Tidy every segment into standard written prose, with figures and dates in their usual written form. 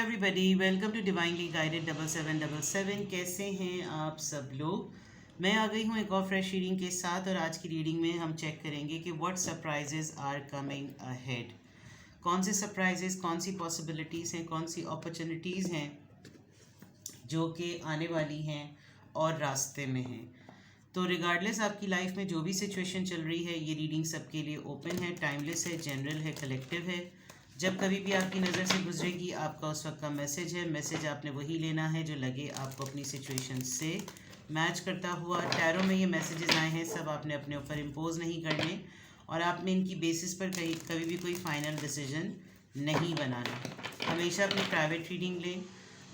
Everybody, welcome to divinely guided 7777। कैसे हैं आप सब लोग। मैं आ गई हूँ एक और फ्रेश रीडिंग के साथ, और आज की रीडिंग में हम चेक करेंगे कि what surprises are coming ahead. कौन से सरप्राइजेज, कौन सी पॉसिबिलिटीज़ हैं, कौन सी अपॉर्चुनिटीज़ हैं जो कि आने वाली हैं और रास्ते में हैं। तो रिगार्डलेस आपकी लाइफ में जो भी सिचुएशन चल रही है, ये रीडिंग सबके लिए ओपन है, टाइमलेस है, जनरल है, कलेक्टिव है। जब कभी भी आपकी नज़र से गुजरेगी, आपका उस वक्त का मैसेज है। मैसेज आपने वही लेना है जो लगे आपको अपनी सिचुएशन से मैच करता हुआ। टैरो में ये मैसेजेस आए हैं, सब आपने अपने ऊपर इम्पोज नहीं करने, और आपने इनकी बेसिस पर कभी भी कोई फाइनल डिसीजन नहीं बनाना। हमेशा अपनी प्राइवेट रीडिंग लें,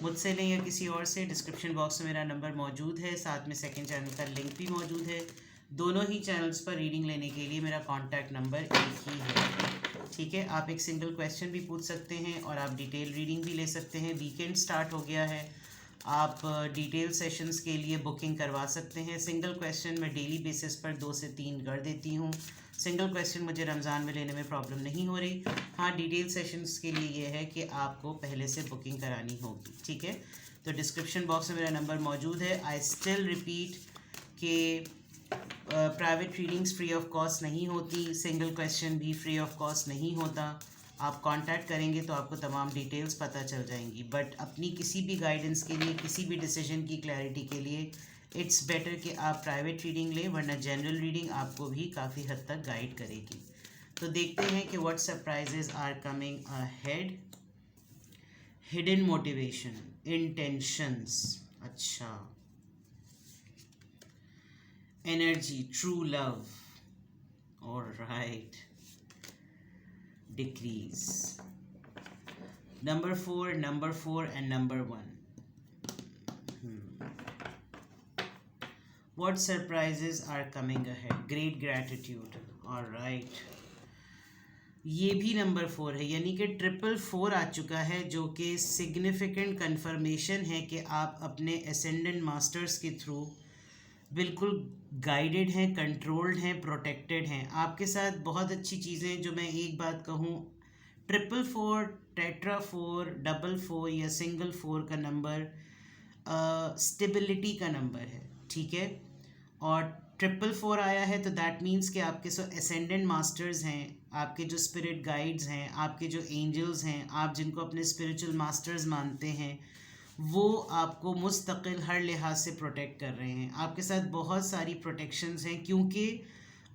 मुझसे लें या किसी और से। डिस्क्रिप्शन बॉक्स में मेरा नंबर मौजूद है, साथ में सेकंड चैनल का लिंक भी मौजूद है। दोनों ही चैनल्स पर रीडिंग लेने के लिए मेरा कॉन्टैक्ट नंबर एक ही है, ठीक है। आप एक सिंगल क्वेश्चन भी पूछ सकते हैं और आप डिटेल रीडिंग भी ले सकते हैं। वीकेंड स्टार्ट हो गया है, आप डिटेल सेशंस के लिए बुकिंग करवा सकते हैं। सिंगल क्वेश्चन मैं डेली बेसिस पर 2 से 3 कर देती हूँ। सिंगल क्वेश्चन मुझे रमज़ान में लेने में प्रॉब्लम नहीं हो रही। हाँ, डिटेल सेशंस के लिए ये है कि आपको पहले से बुकिंग करानी होगी, ठीक है। तो डिस्क्रिप्शन बॉक्स में मेरा नंबर मौजूद है। आई स्टिल रिपीट कि private readings free of cost नहीं होती, सिंगल क्वेश्चन भी फ्री ऑफ कॉस्ट नहीं होता। आप कांटेक्ट करेंगे तो आपको तमाम डिटेल्स पता चल जाएंगी। बट अपनी किसी भी गाइडेंस के लिए, किसी भी डिसीजन की क्लैरिटी के लिए इट्स बेटर कि आप प्राइवेट रीडिंग लें, वरना जनरल रीडिंग आपको भी काफ़ी हद तक गाइड करेगी। तो देखते हैं कि what surprises are coming ahead. Hidden motivation, intentions, अच्छा, energy, true love, all right, decrease, number 4 and number 1. What surprises are coming ahead? Great gratitude, all right. ये भी नंबर 4 है, यानी कि 444 आ चुका है, जो कि सिग्निफिकेंट कंफर्मेशन है कि आप अपने एसेंडेंट मास्टर्स के थ्रू बिल्कुल गाइडेड हैं, कंट्रोल्ड हैं, प्रोटेक्टेड हैं। आपके साथ बहुत अच्छी चीज़ें, जो मैं एक बात कहूँ, 444, टेट्रा 4, डबल 4 या सिंगल 4 का नंबर स्टेबिलिटी का नंबर है, ठीक है। और 444 आया है तो दैट मीन्स कि आपके सो एसेंडेंट मास्टर्स हैं, आपके जो स्पिरिट गाइड्स हैं, आपके जो एंजल्स हैं, आप जिनको अपने स्पिरिचुअल मास्टर्स मानते हैं, वो आपको मुस्तकिल हर लिहाज से प्रोटेक्ट कर रहे हैं। आपके साथ बहुत सारी प्रोटेक्शंस हैं, क्योंकि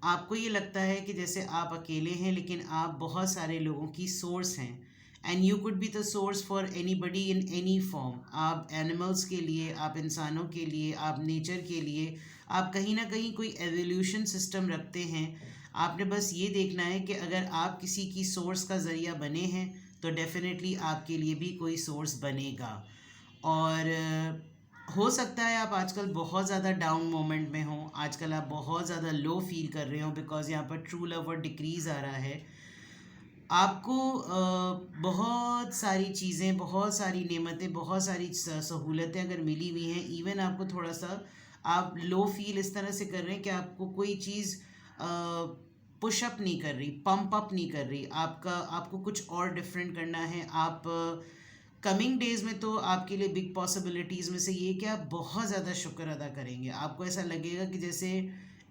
आपको ये लगता है कि जैसे आप अकेले हैं, लेकिन आप बहुत सारे लोगों की सोर्स हैं। And you could be the source for anybody in any form. आप एनिमल्स के लिए, आप इंसानों के लिए, आप नेचर के लिए, आप कहीं ना कहीं कोई एवोल्यूशन सिस्टम रखते हैं। आपने बस ये देखना है कि अगर आप किसी की सोर्स का ज़रिया बने हैं तो डेफिनेटली आपके लिए भी कोई सोर्स बनेगा। और हो सकता है आप आजकल बहुत ज़्यादा डाउन मोमेंट में हों, आजकल आप बहुत ज़्यादा लो फील कर रहे हो, बिकॉज यहाँ पर ट्रू लव और डिक्रीज़ आ रहा है। आपको बहुत सारी चीज़ें, बहुत सारी नेमतें, बहुत सारी सहूलतें अगर मिली हुई हैं, इवन आपको थोड़ा सा आप लो फील इस तरह से कर रहे हैं कि आपको कोई चीज़ पुशअप नहीं कर रही, पंप अप नहीं कर रही, आपको कुछ और डिफरेंट करना है। आप कमिंग डेज़ में तो आपके लिए बिग पॉसिबिलिटीज़ में से ये कि आप बहुत ज़्यादा शुक्र अदा करेंगे। आपको ऐसा लगेगा कि जैसे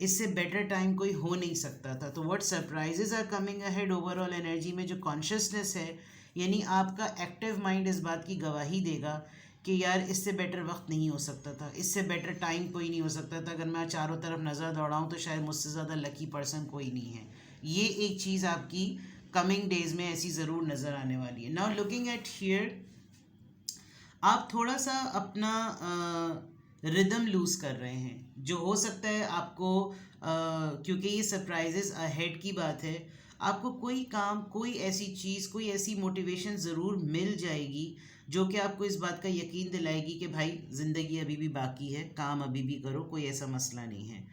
इससे बेटर टाइम कोई हो नहीं सकता था। तो what surprises are coming ahead, overall energy में जो कॉन्शियसनेस है, यानी आपका एक्टिव माइंड इस बात की गवाही देगा कि यार इससे बेटर वक्त नहीं हो सकता था, इससे बेटर टाइम कोई नहीं हो सकता था। अगर मैं चारों तरफ नज़र दौड़ाऊँ तो शायद मुझसे ज़्यादा लकी पर्सन कोई नहीं है। ये एक चीज़ आपकी कमिंग डेज़ में ऐसी ज़रूर नज़र आने वाली है। नाउ लुकिंग एट हियर, आप थोड़ा सा अपना रिदम लूज़ कर रहे हैं, जो हो सकता है आपको क्योंकि ये सरप्राइजेस अहेड की बात है, आपको कोई काम, कोई ऐसी चीज़, कोई ऐसी मोटिवेशन ज़रूर मिल जाएगी जो कि आपको इस बात का यकीन दिलाएगी कि भाई ज़िंदगी अभी भी बाकी है, काम अभी भी करो, कोई ऐसा मसला नहीं है।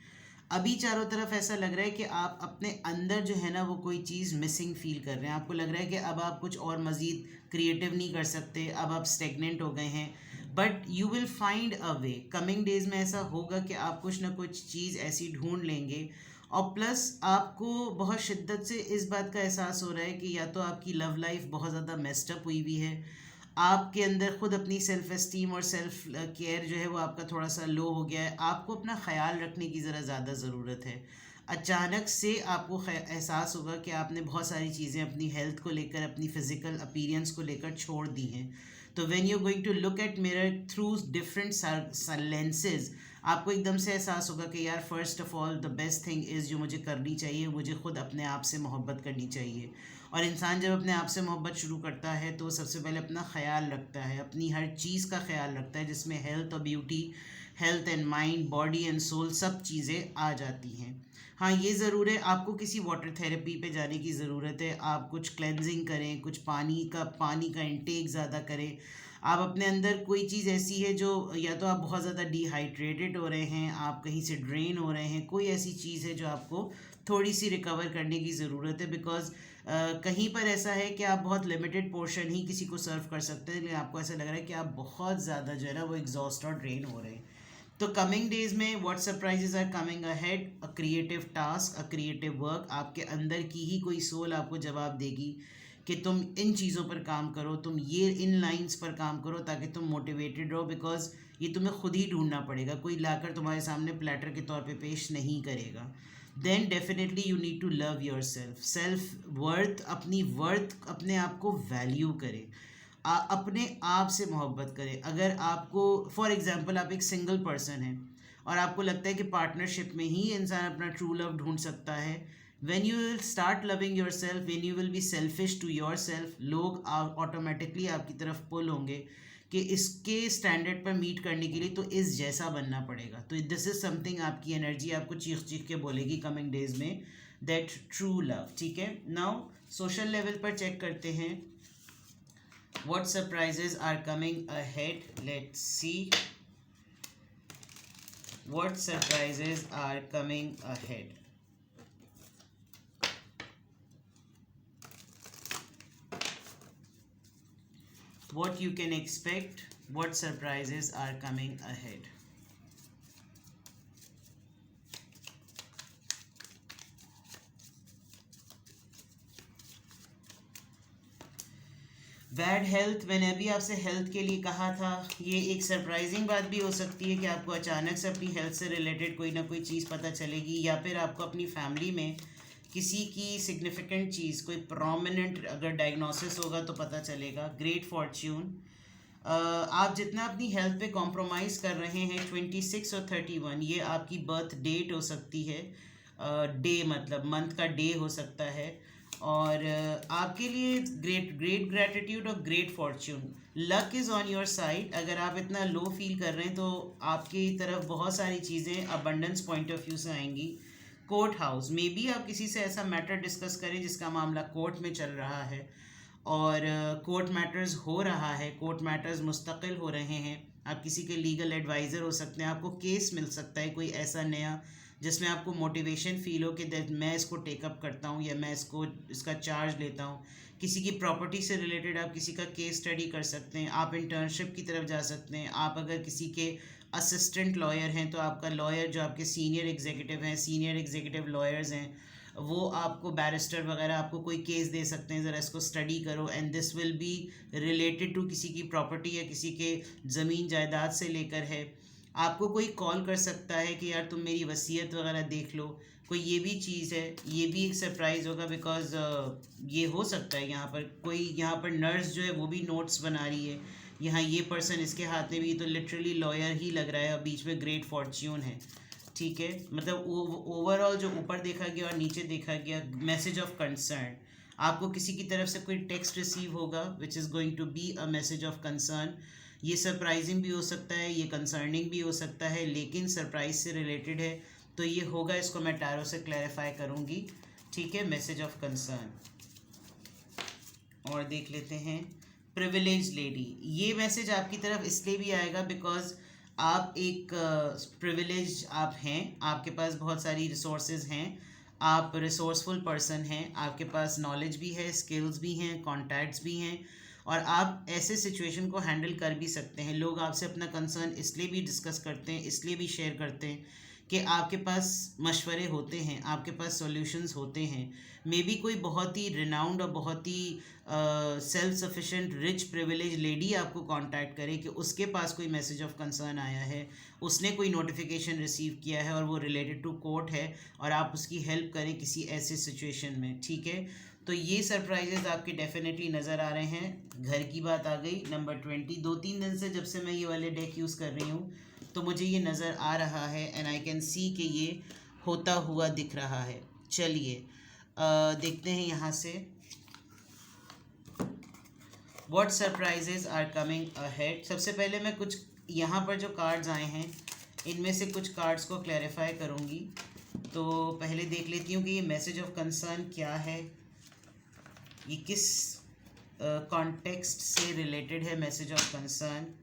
अभी चारों तरफ ऐसा लग रहा है कि आप अपने अंदर जो है ना, वो कोई चीज़ मिसिंग फील कर रहे हैं। आपको लग रहा है कि अब आप कुछ और मज़ीद क्रिएटिव नहीं कर सकते, अब आप स्टेगनेंट हो गए हैं। But you will find a way. Coming days में ऐसा होगा कि आप कुछ ना कुछ चीज़ ऐसी ढूंढ लेंगे। और प्लस आपको बहुत शिद्दत से इस बात का एहसास हो रहा है कि या तो आपकी लव लाइफ बहुत ज़्यादा मेस्ड अप हुई हुई है, आपके अंदर खुद अपनी सेल्फ एस्टीम और सेल्फ केयर जो है वो आपका थोड़ा सा लो हो गया है, आपको अपना ख्याल रखने की ज़रा ज़्यादा ज़रूरत है। अचानक से आपको एहसास होगा कि आपने बहुत सारी चीज़ें अपनी हेल्थ को लेकर, अपनी फ़िज़िकल अपीयरेंस को लेकर छोड़ दी हैं। तो when you going to look at mirror through different lenses, आपको एकदम से एहसास होगा कि यार first of all the best thing is जो मुझे करनी चाहिए, मुझे खुद अपने आप से मोहब्बत करनी चाहिए। और इंसान जब अपने आप से मोहब्बत शुरू करता है तो सबसे पहले अपना ख्याल रखता है, अपनी हर चीज़ का ख्याल रखता है, जिसमें हेल्थ और beauty, health and mind, body and soul सब चीज़ें आ जाती हैं। हाँ, ये ज़रूर है आपको किसी वाटर थेरेपी पे जाने की ज़रूरत है। आप कुछ क्लेंजिंग करें, कुछ पानी का इंटेक ज़्यादा करें। आप अपने अंदर कोई चीज़ ऐसी है जो, या तो आप बहुत ज़्यादा डिहाइड्रेटेड हो रहे हैं, आप कहीं से ड्रेन हो रहे हैं, कोई ऐसी चीज़ है जो आपको थोड़ी सी रिकवर करने की ज़रूरत है। बिकॉज कहीं पर ऐसा है कि आप बहुत लिमिटेड पोर्शन ही किसी को सर्व कर सकते हैं, लेकिन आपको ऐसा लग रहा है कि आप बहुत ज़्यादा जो है ना वो एग्जॉस्ट और ड्रेन हो रहे हैं। तो कमिंग डेज में what surprises are coming ahead, a creative task, a creative work. आपके अंदर की ही कोई सोल आपको जवाब देगी कि तुम इन चीज़ों पर काम करो, तुम ये इन लाइंस पर काम करो ताकि तुम मोटिवेटेड रहो। बिकॉज ये तुम्हें खुद ही ढूंढना पड़ेगा, कोई लाकर तुम्हारे सामने प्लेटर के तौर पे पेश नहीं करेगा। Then definitely you need to love yourself. Self worth, अपनी वर्थ, अपने आप को वैल्यू करें, अपने आप से मोहब्बत करें। अगर आपको फॉर एग्जांपल आप एक सिंगल पर्सन हैं और आपको लगता है कि पार्टनरशिप में ही इंसान अपना ट्रू लव ढूंढ सकता है, when you will start loving yourself, when you will be selfish to yourself, लोग ऑटोमेटिकली आपकी तरफ पुल होंगे कि इसके स्टैंडर्ड पर मीट करने के लिए तो इस जैसा बनना पड़ेगा। तो दिस इज़ समथिंग, आपकी एनर्जी आपको चीख चीख के बोलेगी कमिंग डेज में, दैट ट्रू लव। ठीक है, नाउ सोशल लेवल पर चेक करते हैं what surprises are coming ahead. Let's see what surprises are coming ahead. What you can expect, what surprises are coming ahead. Bad health, मैंने अभी आपसे health के लिए कहा था, ये एक सरप्राइजिंग बात भी हो सकती है कि आपको अचानक से अपनी हेल्थ से रिलेटेड कोई ना कोई चीज़ पता चलेगी, या फिर आपको अपनी फैमिली में किसी की सिग्निफिकेंट चीज़, कोई प्रोमिनेंट अगर डायग्नोसिस होगा तो पता चलेगा। Great Fortune. आप जितना अपनी हेल्थ पे कॉम्प्रोमाइज़ कर रहे हैं, 26 और 31 ये आपकी बर्थ डेट हो सकती है, डे मतलब मंथ का डे हो सकता है। और आपके लिए ग्रेट ग्रेट ग्रेटिट्यूड और great Fortune, luck is on your side. अगर आप इतना लो फील कर रहे हैं तो आपकी तरफ बहुत सारी चीज़ें अबंडेंस पॉइंट ऑफ व्यू से आएंगी। कोर्ट हाउस, मे बी आप किसी से ऐसा मैटर डिस्कस करें जिसका मामला कोर्ट में चल रहा है और कोर्ट मैटर्स हो रहा है, कोर्ट मैटर्स मुस्तकिल हो रहे हैं। आप किसी के लीगल एडवाइज़र हो सकते हैं, आपको केस मिल सकता है कोई ऐसा नया जिसमें आपको मोटिवेशन फील हो कि मैं इसको टेकअप करता हूँ या मैं इसका चार्ज लेता हूँ। किसी की प्रॉपर्टी से रिलेटेड आप किसी का केस स्टडी कर सकते हैं, आप इंटर्नशिप की तरफ जा सकते हैं। आप अगर किसी के असिस्टेंट लॉयर हैं तो आपका लॉयर जो आपके सीनियर एग्जीक्यूटिव हैं, सीनियर एग्जीक्यूटिव लॉयर्स हैं, वो आपको बैरिस्टर वगैरह आपको कोई केस दे सकते हैं, ज़रा इसको स्टडी करो। And this will be related to किसी की प्रॉपर्टी या किसी के ज़मीन जायदाद से लेकर है। आपको कोई कॉल कर सकता है कि यार तुम मेरी वसीयत वगैरह देख लो, कोई ये भी चीज़ है, ये भी एक सरप्राइज़ होगा। बिकॉज ये हो सकता है यहाँ पर कोई, यहाँ पर नर्स जो है वो भी नोट्स बना रही है, यहाँ ये पर्सन इसके हाथ में भी तो लिटरली लॉयर ही लग रहा है, और बीच में ग्रेट फॉर्च्यून है। ठीक है, मतलब ओवरऑल जो ऊपर देखा गया और नीचे देखा गया, मैसेज ऑफ कंसर्न, आपको किसी की तरफ से कोई टेक्स्ट रिसीव होगा which is going to be a message of concern. ये सरप्राइजिंग भी हो सकता है, ये कंसर्निंग भी हो सकता है, लेकिन सरप्राइज से रिलेटेड है तो ये होगा, इसको मैं टैरो से क्लैरिफाई करूँगी। ठीक है, मैसेज ऑफ कंसर्न। और देख लेते हैं प्रिविलेज लेडी, ये मैसेज आपकी तरफ इसलिए भी आएगा बिकॉज आप एक प्रिविलेज आप हैं, आपके पास बहुत सारी रिसोर्सेज हैं, आप रिसोर्सफुल पर्सन हैं, आपके पास नॉलेज भी है, स्किल्स भी हैं, कॉन्टैक्ट्स भी हैं, और आप ऐसे सिचुएशन को हैंडल कर भी सकते हैं। लोग आपसे अपना कंसर्न इसलिए भी डिस्कस करते हैं, इसलिए भी शेयर करते हैं कि आपके पास मशवरे होते हैं, आपके पास सॉल्यूशंस होते हैं। मे बी कोई बहुत ही रिनाउंड और बहुत ही self sufficient rich privilege lady आपको कांटेक्ट करे कि उसके पास कोई मैसेज ऑफ कंसर्न आया है, उसने कोई नोटिफिकेशन रिसीव किया है और वो रिलेटेड टू कोर्ट है, और आप उसकी हेल्प करें किसी ऐसे सिचुएशन में, ठीक है। तो ये सरप्राइजेज आपके डेफिनेटली नज़र आ रहे हैं। घर की बात आ गई। नंबर 20, 2-3 दिन से जब से मैं ये वाले डेक यूज़ कर रही हूँ तो मुझे ये नज़र आ रहा है एंड आई कैन सी कि ये होता हुआ दिख रहा है। चलिए देखते हैं यहाँ से what surprises are coming ahead. सबसे पहले मैं कुछ यहाँ पर जो कार्ड्स आए हैं इनमें से कुछ कार्ड्स को क्लैरिफाई करूँगी। तो पहले देख लेती हूँ कि ये मैसेज ऑफ कंसर्न क्या है, ये किस कॉन्टेक्स्ट से रिलेटेड है मैसेज ऑफ कंसर्न।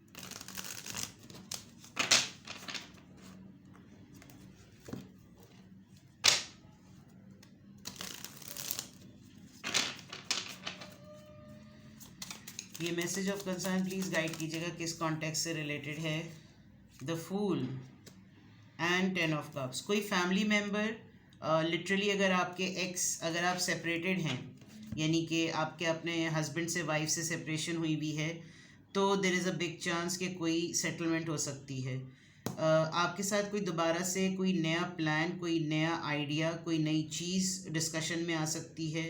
ये message of concern please guide कीजिएगा किस कॉन्टेक्स्ट से रिलेटेड है। The fool and 10 of cups. कोई फैमिली मेम्बर लिटरली अगर आपके एक्स, अगर आप सेपरेटेड हैं, यानी कि आपके अपने हस्बैंड से वाइफ से सेपरेशन हुई भी है, तो there is a big chance कि कोई सेटलमेंट हो सकती है। आपके साथ कोई दोबारा से कोई नया प्लान, कोई नया आइडिया, कोई नई चीज़ डिस्कशन में आ सकती है।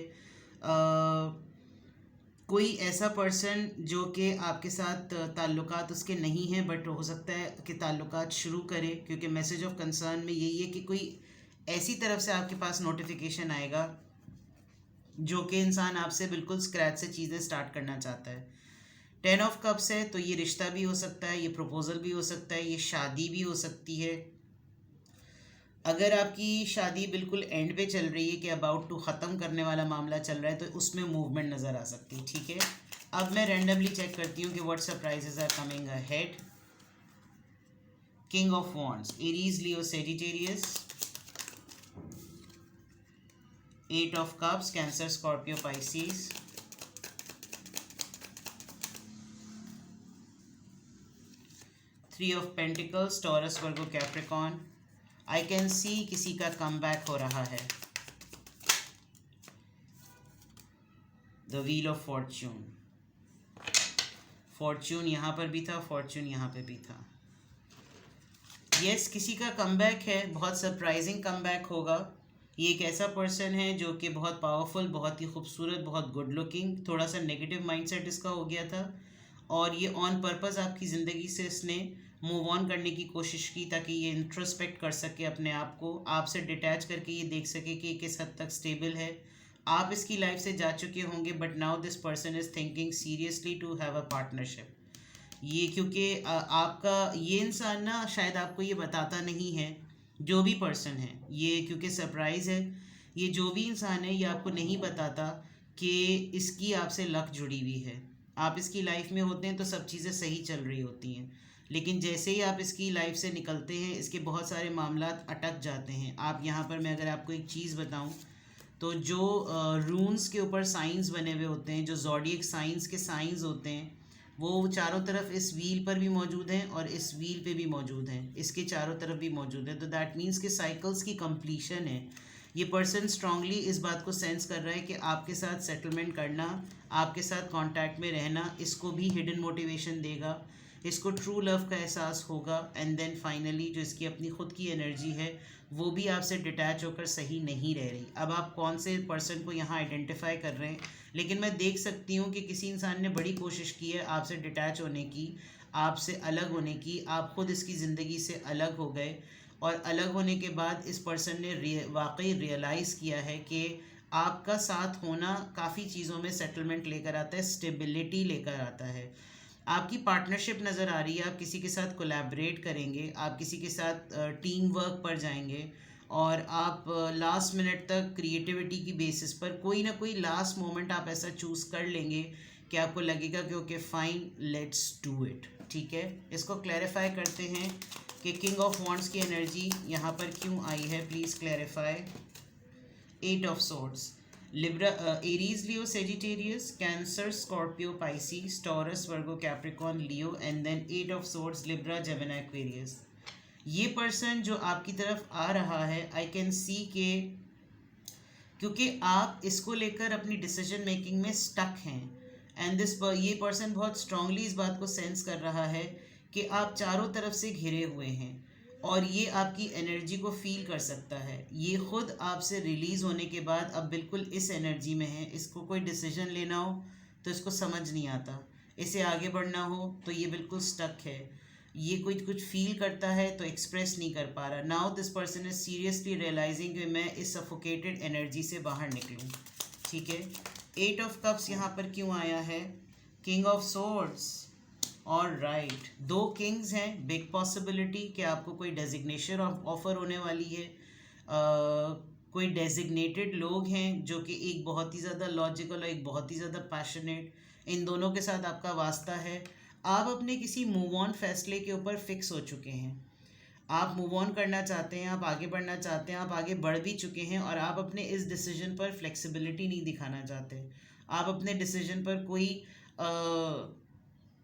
कोई ऐसा पर्सन जो कि आपके साथ ताल्लुकात उसके नहीं हैं बट हो सकता है कि ताल्लुकात शुरू करे, क्योंकि मैसेज ऑफ कंसर्न में यही है कि कोई ऐसी तरफ से आपके पास नोटिफिकेशन आएगा जो कि इंसान आपसे बिल्कुल स्क्रैच से चीज़ें स्टार्ट करना चाहता है। 10 ऑफ कप्स है तो ये रिश्ता भी हो सकता है, ये प्रपोजल भी हो सकता है, ये शादी भी हो सकती है। अगर आपकी शादी बिल्कुल एंड पे चल रही है कि अबाउट टू ख़त्म करने वाला मामला चल रहा है तो उसमें मूवमेंट नज़र आ सकती है, ठीक है। अब मैं रैंडमली चेक करती हूँ कि what surprises are coming ahead. King of wands, Aries, Leo, Sagittarius. 8 of cups, Cancer, Scorpio, Pisces. 3 of pentacles, Taurus, Virgo, Capricorn. I can see किसी का कम बैक हो रहा है। The wheel of fortune, fortune यहाँ पर भी था, Fortune यहाँ पे भी था। यस, किसी का कमबैक है, बहुत सरप्राइजिंग कमबैक होगा। ये एक ऐसा पर्सन है जो कि बहुत पावरफुल, बहुत ही खूबसूरत, बहुत गुड लुकिंग। थोड़ा सा नेगेटिव माइंडसेट इसका हो गया था और ये ऑन पर्पस आपकी ज़िंदगी से इसने मूव ऑन करने की कोशिश की ताकि ये इंट्रोस्पेक्ट कर सके अपने आप को, आपसे डिटैच करके ये देख सके कि किस हद तक स्टेबल है। आप इसकी लाइफ से जा चुके होंगे but now this person is thinking seriously to have a partnership. ये क्योंकि आपका ये इंसान ना शायद आपको ये बताता नहीं है, जो भी पर्सन है ये, क्योंकि सरप्राइज़ है, ये जो भी इंसान है ये आपको नहीं बताता कि इसकी आपसे लक जुड़ी हुई है। आप इसकी लाइफ में होते हैं तो सब चीज़ें सही चल रही होती हैं, लेकिन जैसे ही आप इसकी लाइफ से निकलते हैं इसके बहुत सारे मामला अटक जाते हैं। आप यहाँ पर, मैं अगर आपको एक चीज़ बताऊँ तो जो रून्स के ऊपर साइंस बने हुए होते हैं, जो ज़ोडिएक साइंस के साइंस होते हैं, वो चारों तरफ इस व्हील पर भी मौजूद हैं और इस व्हील पे भी मौजूद हैं, इसके चारों तरफ भी मौजूद है। तो दैट मीन्स कि साइकिल्स की कंप्लीशन है। ये पर्सन स्ट्रांगली इस बात को सेंस कर रहा है कि आपके साथ सेटलमेंट करना, आपके साथ कांटेक्ट में रहना इसको भी हिडन मोटिवेशन देगा, इसको ट्रू लव का एहसास होगा। एंड देन फाइनली जो इसकी अपनी खुद की एनर्जी है वो भी आपसे डिटैच होकर सही नहीं रह रही। अब आप कौन से पर्सन को यहाँ आइडेंटिफाई कर रहे हैं, लेकिन मैं देख सकती हूँ कि किसी इंसान ने बड़ी कोशिश की है आपसे डिटैच होने की, आपसे अलग होने की। आप खुद इसकी ज़िंदगी से अलग हो गए और अलग होने के बाद इस पर्सन ने वाकई रियलाइज़ किया है कि आपका साथ होना काफ़ी चीज़ों में सेटलमेंट लेकर आता है, स्टेबिलिटी लेकर आता है। आपकी पार्टनरशिप नज़र आ रही है, आप किसी के साथ कोलैबोरेट करेंगे, आप किसी के साथ टीम वर्क पर जाएंगे और आप लास्ट मिनट तक क्रिएटिविटी की बेसिस पर कोई ना कोई लास्ट मोमेंट आप ऐसा चूज़ कर लेंगे कि आपको लगेगा कि okay fine, let's do it, ठीक है। इसको क्लैरिफाई करते हैं कि किंग ऑफ वॉन्ड्स की एनर्जी यहाँ पर क्यों आई है, please clarify. 8 of swords, Libra, Aries, Leo, Sagittarius, Cancer, Scorpio, Pisces, Taurus, Virgo, Capricorn, Leo, and then 8 of swords, Libra, Gemini, Aquarius. ये पर्सन जो आपकी तरफ आ रहा है, आई कैन सी के, क्योंकि आप इसको लेकर अपनी डिसीजन मेकिंग में स्टक हैं, एंड ये पर्सन बहुत स्ट्रांगली इस बात को सेंस कर रहा है कि आप चारों तरफ से घिरे हुए हैं, और ये आपकी एनर्जी को फील कर सकता है। ये खुद आपसे रिलीज़ होने के बाद अब बिल्कुल इस एनर्जी में है। इसको कोई डिसीजन लेना हो तो इसको समझ नहीं आता, इसे आगे बढ़ना हो तो ये बिल्कुल स्टक है। ये कोई कुछ फील करता है तो एक्सप्रेस नहीं कर पा रहा। Now this person is seriously realising कि मैं इस सफोकेटेड एनर्जी से बाहर निकलूं। ठीक है, 8 ऑफ कप्स यहाँ पर क्यों आया है? King of swords. और राइट, 2 किंग्स हैं, बिग पॉसिबिलिटी कि आपको कोई डेजिग्नेशन ऑफर होने वाली है। कोई डेजिग्नेटेड लोग हैं जो कि एक बहुत ही ज़्यादा लॉजिकल और एक बहुत ही ज़्यादा पैशनेट, इन दोनों के साथ आपका वास्ता है। आप अपने किसी मूव ऑन फैसले के ऊपर फिक्स हो चुके हैं। आप मूव ऑन करना चाहते हैं, आप आगे बढ़ना चाहते हैं, आप आगे बढ़ भी चुके हैं, और आप अपने इस डिसीजन पर फ्लेक्सिबिलिटी नहीं दिखाना चाहते। आप अपने डिसीजन पर कोई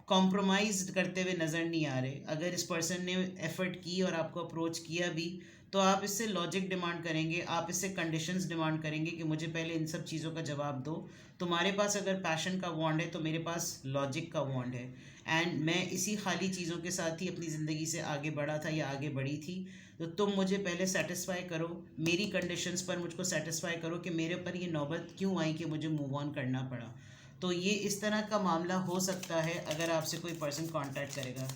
कॉम्प्रोमाइज़ करते हुए नज़र नहीं आ रहे। अगर इस पर्सन ने एफर्ट की और आपको अप्रोच किया भी, तो आप इससे लॉजिक डिमांड करेंगे, आप इससे कंडीशंस डिमांड करेंगे कि मुझे पहले इन सब चीज़ों का जवाब दो। तुम्हारे पास अगर पैशन का वॉन्ड है तो मेरे पास लॉजिक का वॉन्ड है, एंड मैं इसी खाली चीज़ों के साथ ही अपनी ज़िंदगी से आगे बढ़ा था या आगे बढ़ी थी। तो तुम मुझे पहले सेटिस्फाई करो, मेरी कंडीशंस पर मुझको सेटिस्फाई करो कि मेरे पर ये नौबत क्यों आई कि मुझे मूव ऑन करना पड़ा। तो ये इस तरह का मामला हो सकता है अगर आपसे कोई पर्सन कांटेक्ट करेगा।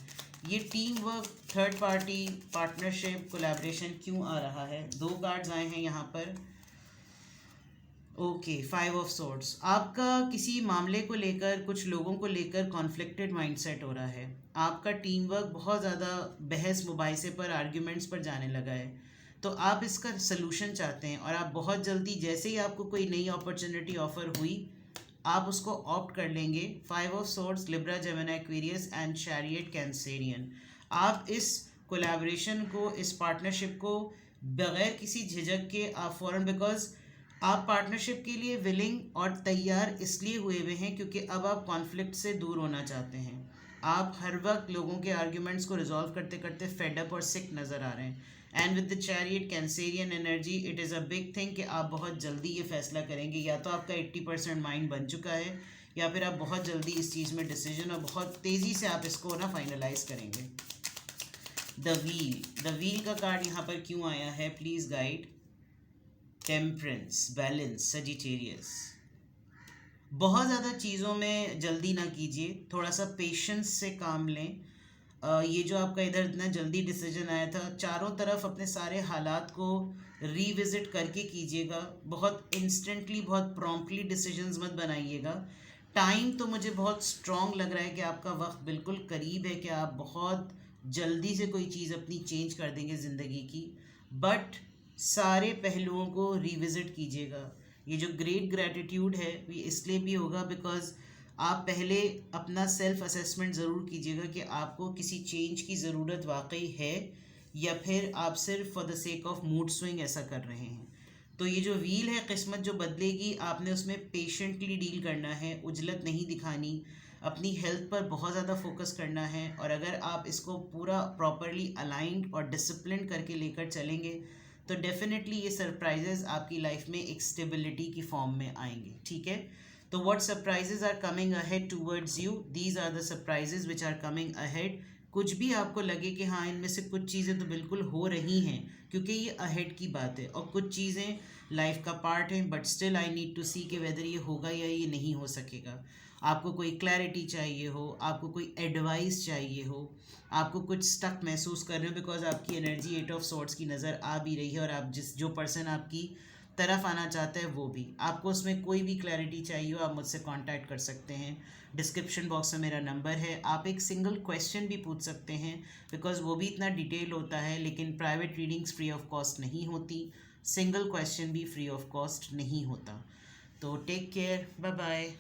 ये team work, third party, partnership, collaboration क्यों आ रहा है? 2 कार्ड्स आए हैं यहाँ पर। Okay, 5 of swords. आपका किसी मामले को लेकर, कुछ लोगों को लेकर कॉन्फ्लिक्टेड माइंडसेट हो रहा है। आपका टीम वर्क बहुत ज़्यादा बहस मुबाइसे पर, आर्ग्यूमेंट्स पर जाने लगा है। तो आप इसका सलूशन चाहते हैं, और आप बहुत जल्दी, जैसे ही आपको कोई नई अपॉर्चुनिटी ऑफर हुई, आप उसको ऑप्ट कर लेंगे। 5 of swords, Libra, Gemini, Aquarius and chariot, Cancerian. आप इस कोलैबोरेशन को, इस पार्टनरशिप को बगैर किसी झिझक के आप फ़ौरन, बिकॉज आप पार्टनरशिप के लिए विलिंग और तैयार इसलिए हुए हुए हैं क्योंकि अब आप कॉन्फ्लिक्ट से दूर होना चाहते हैं। आप हर वक्त लोगों के आर्ग्यूमेंट्स को रिजॉल्व करते करते फेड अप और सिक नज़र आ रहे हैं। And with the chariot, Cancerian energy, it is a big thing कि आप बहुत जल्दी ये फैसला करेंगे। या तो आपका 80% माइंड बन चुका है, या फिर आप बहुत जल्दी इस चीज़ में डिसीजन, और बहुत तेज़ी से आप इसको ना फाइनलाइज करेंगे। द व्हील का कार्ड यहाँ पर क्यों आया है? Please guide. Temperance, balance, Sagittarius. बहुत ज़्यादा चीज़ों में जल्दी ना कीजिए, थोड़ा सा पेशेंस से काम लें। ये जो आपका इधर इतना जल्दी डिसीजन आया था, चारों तरफ अपने सारे हालात को रीविज़िट करके कीजिएगा। बहुत इंस्टेंटली, बहुत प्रॉम्प्टली डिसीजंस मत बनाइएगा। टाइम तो मुझे बहुत स्ट्रॉन्ग लग रहा है कि आपका वक्त बिल्कुल करीब है कि आप बहुत जल्दी से कोई चीज़ अपनी चेंज कर देंगे ज़िंदगी की। बट सारे पहलुओं को रिविज़िट कीजिएगा। ये जो ग्रेट ग्रैटिट्यूड है, ये इसलिए भी होगा बिकॉज़ आप पहले अपना सेल्फ असेसमेंट ज़रूर कीजिएगा कि आपको किसी चेंज की ज़रूरत वाकई है, या फिर आप सिर्फ for the sake of mood swing ऐसा कर रहे हैं। तो ये जो व्हील है, किस्मत जो बदलेगी, आपने उसमें पेशेंटली डील करना है, उजलत नहीं दिखानी, अपनी हेल्थ पर बहुत ज़्यादा फोकस करना है। और अगर आप इसको पूरा प्रॉपरली अलाइंड और डिसिप्लिन करके लेकर चलेंगे तो डेफिनेटली ये सरप्राइजेज़ आपकी लाइफ में एक स्टेबिलिटी की फॉर्म में आएंगे। ठीक है, तो what surprises are coming ahead towards you? These are the surprises which are coming ahead. कुछ भी आपको लगे कि हाँ, इनमें से कुछ चीज़ें तो बिल्कुल हो रही हैं क्योंकि ये अहेड की बात है, और कुछ चीज़ें लाइफ का पार्ट हैं, but still I need to see कि वेदर ये होगा या ये नहीं हो सकेगा। आपको कोई क्लैरिटी चाहिए हो, आपको कोई एडवाइस चाहिए हो, आपको कुछ स्टक महसूस कर रहे हो बिकॉज आपकी एनर्जी 8 ऑफ सॉर्ट्स की नज़र आ भी रही है, और आप जो पर्सन आपकी तरफ आना चाहता है वो भी, आपको उसमें कोई भी क्लैरिटी चाहिए हो, आप मुझसे कांटेक्ट कर सकते हैं। डिस्क्रिप्शन बॉक्स में मेरा नंबर है। आप एक सिंगल क्वेश्चन भी पूछ सकते हैं बिकॉज वो भी इतना डिटेल होता है, लेकिन private readings free of cost नहीं होती, सिंगल क्वेश्चन भी फ्री ऑफ कॉस्ट नहीं होता। तो टेक केयर, बाय बाय।